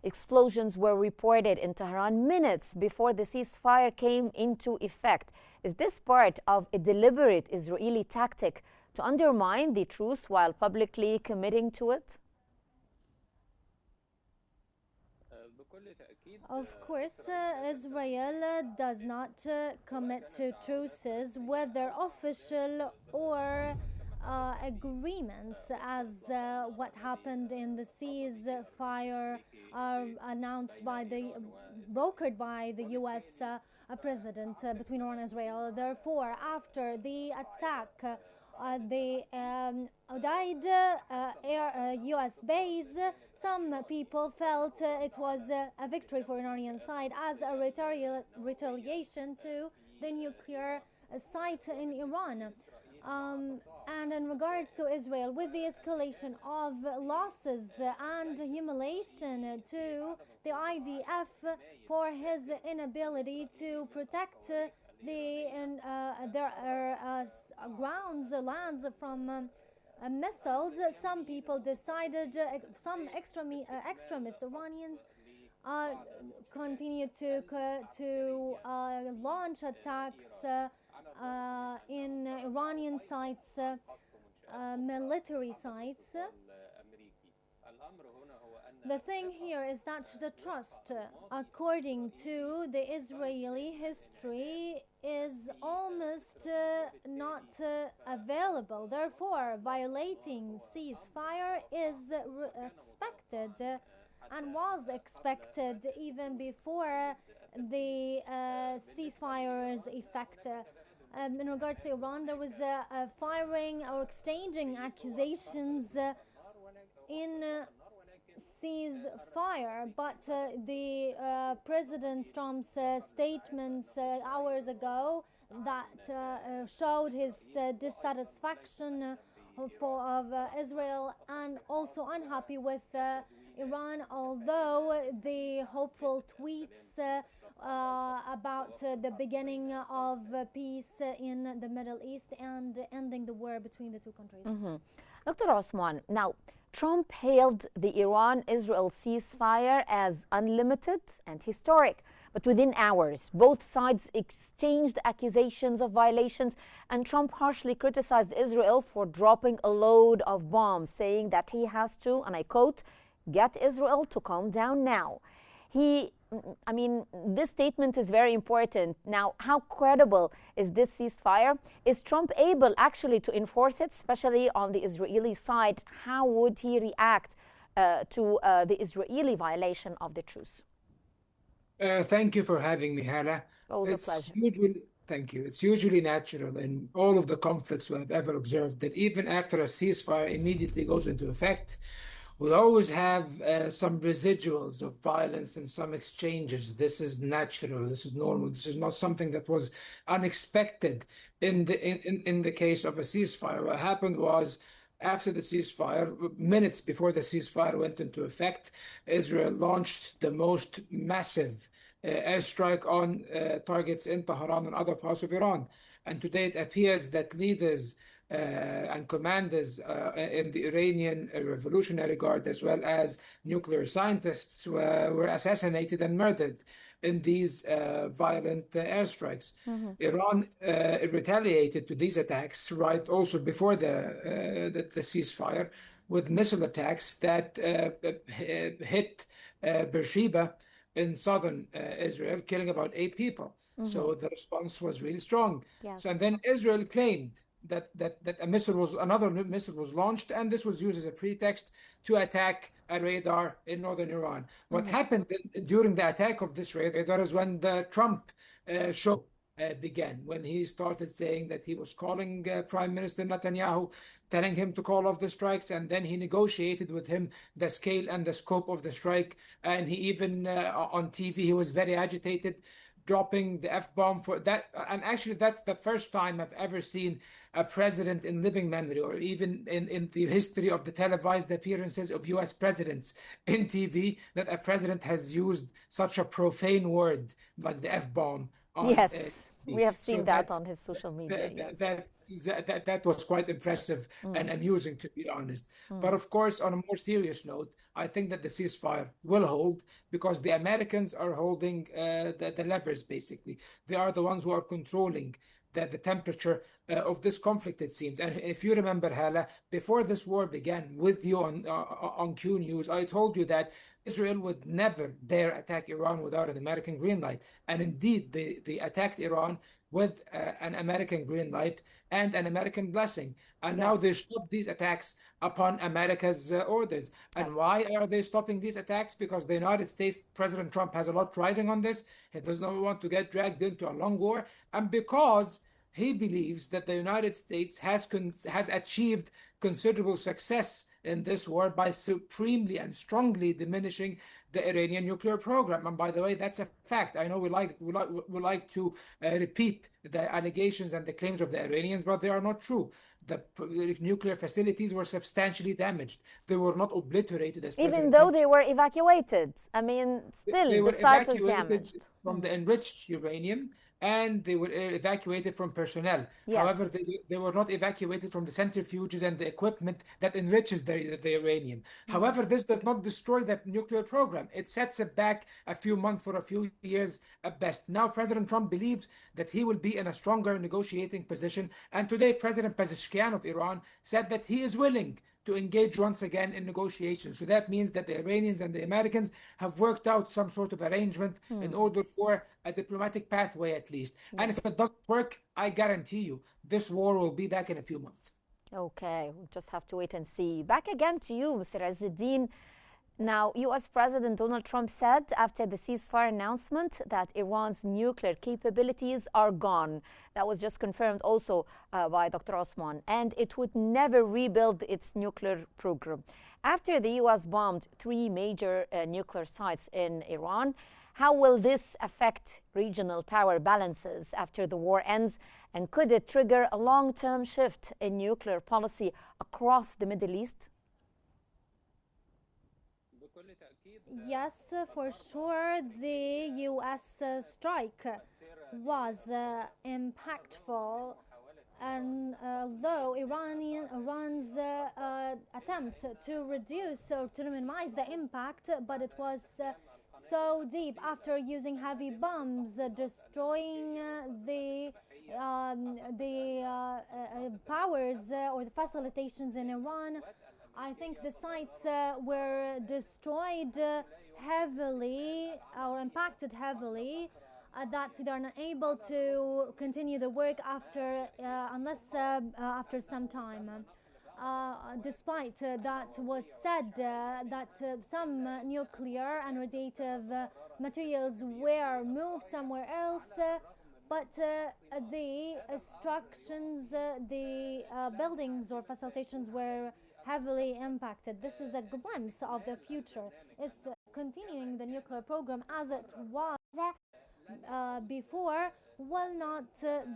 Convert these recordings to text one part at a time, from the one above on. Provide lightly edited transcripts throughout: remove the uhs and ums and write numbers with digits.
Explosions were reported in Tehran minutes before the ceasefire came into effect. Is this part of a deliberate Israeli tactic to undermine the truce while publicly committing to it? Of course, Israel does not commit to truces, whether official or agreements, as what happened in the ceasefire announced by brokered by the U.S. President between Iran and Israel. Therefore, after the attack, the Udaid U.S. base, some people felt it was a victory for Iranian side as a retaliation to the nuclear site in Iran. And in regards to Israel, with the escalation of losses and humiliation to the IDF for his inability to protect their grounds, lands from missiles, some people decided, some extremist Iranians continued to launch attacks in Iranian sites, military sites. The thing here is that the trust, according to the Israeli history, is almost not available. Therefore, violating ceasefire is expected and was expected even before the ceasefire's effect. In regards to Iran, there was a firing or exchanging accusations in ceasefire, but the President Trump's statements hours ago that showed his dissatisfaction of Israel and also unhappy with Iran, although the hopeful tweets about the beginning of peace in the Middle East and ending the war between the two countries. Dr. Osman, now Trump hailed the Iran-Israel ceasefire as unlimited and historic. But within hours, both sides exchanged accusations of violations, and Trump harshly criticized Israel for dropping a load of bombs, saying that he has to, and I quote, "get Israel to calm down now." This statement is very important. Now, how credible is this ceasefire? Is Trump able actually to enforce it, especially on the Israeli side? How would he react to the Israeli violation of the truce? Thank you for having me, Hannah. Always a pleasure. Thank you. It's usually natural in all of the conflicts we have ever observed that even after a ceasefire immediately goes into effect, we always have some residuals of violence and some exchanges. This is natural. This is normal. This is not something that was unexpected in the case of a ceasefire. What happened was, after the ceasefire, minutes before the ceasefire went into effect, Israel launched the most massive airstrike on targets in Tehran and other parts of Iran. And today it appears that leaders and commanders in the Iranian Revolutionary Guard, as well as nuclear scientists, were assassinated and murdered in these violent airstrikes. Iran retaliated to these attacks right also before the ceasefire with missile attacks that hit Beersheba in southern Israel, killing about 8 people. So the response was really strong. Yes. So, and then Israel claimed that another missile was launched, and this was used as a pretext to attack a radar in northern Iran. What happened during the attack of this radar is when the Trump show began, when he started saying that he was calling Prime Minister Netanyahu, telling him to call off the strikes, and then he negotiated with him the scale and the scope of the strike, and he even on TV he was very agitated, dropping the F-bomb for that. And actually, that's the first time I've ever seen a president in living memory, or even in the history of the televised appearances of US presidents in TV, that a president has used such a profane word like the F-bomb on Yes, we TV. have So seen that on his social media. that, Yes. that, that was quite impressive and amusing, to be honest. But Mm. of course, on a more serious note, I think that the ceasefire will hold because the Americans are holding the levers, basically. They are the ones who are controlling the temperature of this conflict, it seems. And if you remember, Hala, before this war began with you on Q News, I told you that Israel would never dare attack Iran without an American green light. And indeed, they attacked Iran with an American green light and an American blessing. And now Yes. they stop these attacks upon America's orders. Yes. And why are they stopping these attacks? Because the United States, President Trump has a lot riding on this. He does not want to get dragged into a long war. And because he believes that the United States has achieved considerable success in this war by supremely and strongly diminishing the Iranian nuclear program. And by the way, that's a fact. I know we like to repeat the allegations and the claims of the Iranians, but they are not true. The nuclear facilities were substantially damaged. They were not obliterated as Even President though Trump. they were evacuated, I mean, They still the were site was evacuated damaged. from the enriched uranium and they were evacuated from personnel. Yes. However, they were not evacuated from the centrifuges and the equipment that enriches the uranium. However, this does not destroy that nuclear program. It sets it back a few months or a few years at best. Now, President Trump believes that he will be in a stronger negotiating position. And today, President Pezeshkian of Iran said that he is willing to engage once again in negotiations. So that means that the Iranians and the Americans have worked out some sort of arrangement in order for a diplomatic pathway at least. And Yes. if it doesn't work, I guarantee you this war will be back in a few months. Okay, we'll just have to wait and see. Back again to you, Mr. Azzeddin. Now, US President Donald Trump said after the ceasefire announcement that Iran's nuclear capabilities are gone. That was just confirmed also by Dr. Osman, and it would never rebuild its nuclear program. After the US bombed 3 major nuclear sites in Iran, how will this affect regional power balances after the war ends? And could it trigger a long-term shift in nuclear policy across the Middle East? Yes, for sure, the US strike was impactful, and although Iran's attempt to reduce or to minimize the impact, but it was so deep after using heavy bombs, destroying the powers or the facilitations in Iran. I think the sites were destroyed heavily or impacted heavily, that they are not able to continue the work after after some time. Despite that was said that some nuclear and radiative materials were moved somewhere else, but the structures, the buildings or facilitations were heavily impacted. This is a glimpse of the future. It's continuing the nuclear program as it was before will not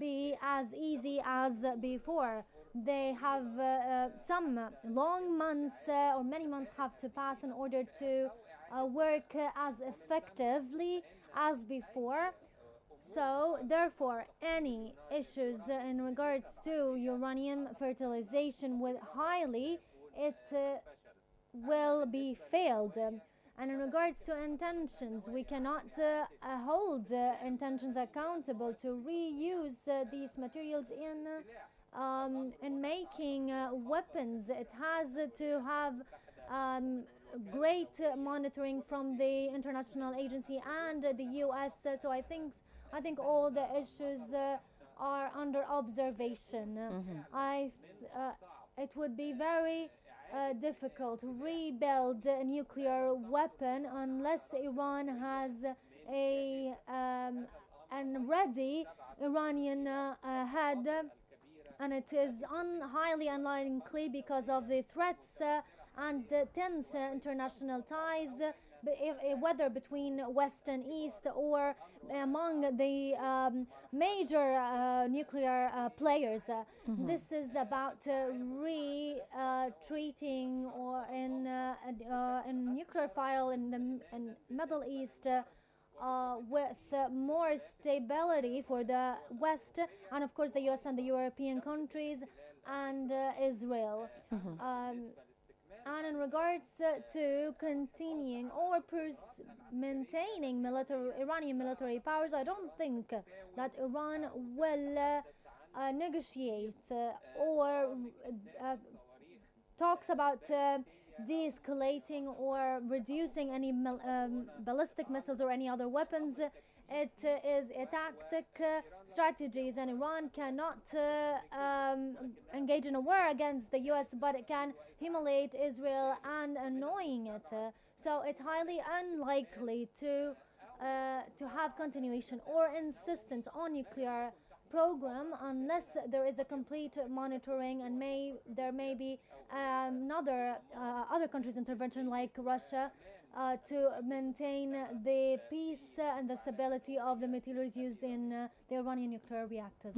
be as easy as before. They have some long months or many months have to pass in order to work as effectively as before. So, therefore, any issues in regards to uranium fertilization will highly it will be failed. And in regards to intentions, we cannot hold intentions accountable to reuse these materials in making weapons. It has to have great monitoring from the international agency and the U.S. So I think all the issues are under observation. It would be very difficult to rebuild a nuclear weapon unless Iran has a ready Iranian head, and it is highly unlikely because of the threats and tense international ties, whether between West and East or among the major nuclear players. This is about retreating or in nuclear file in the Middle East with more stability for the West, and of course the US and the European countries, and Israel. And in regards to continuing or maintaining Iranian military powers, I don't think that Iran will negotiate or talks about de-escalating or reducing any ballistic missiles or any other weapons. It is a tactic strategies, and Iran cannot engage in a war against the US, but it can humiliate Israel and annoying it. So it's highly unlikely to have continuation or insistence on nuclear program unless there is a complete monitoring, and there may be other countries' intervention like Russia to maintain the peace and the stability of the materials used in the Iranian nuclear reactors.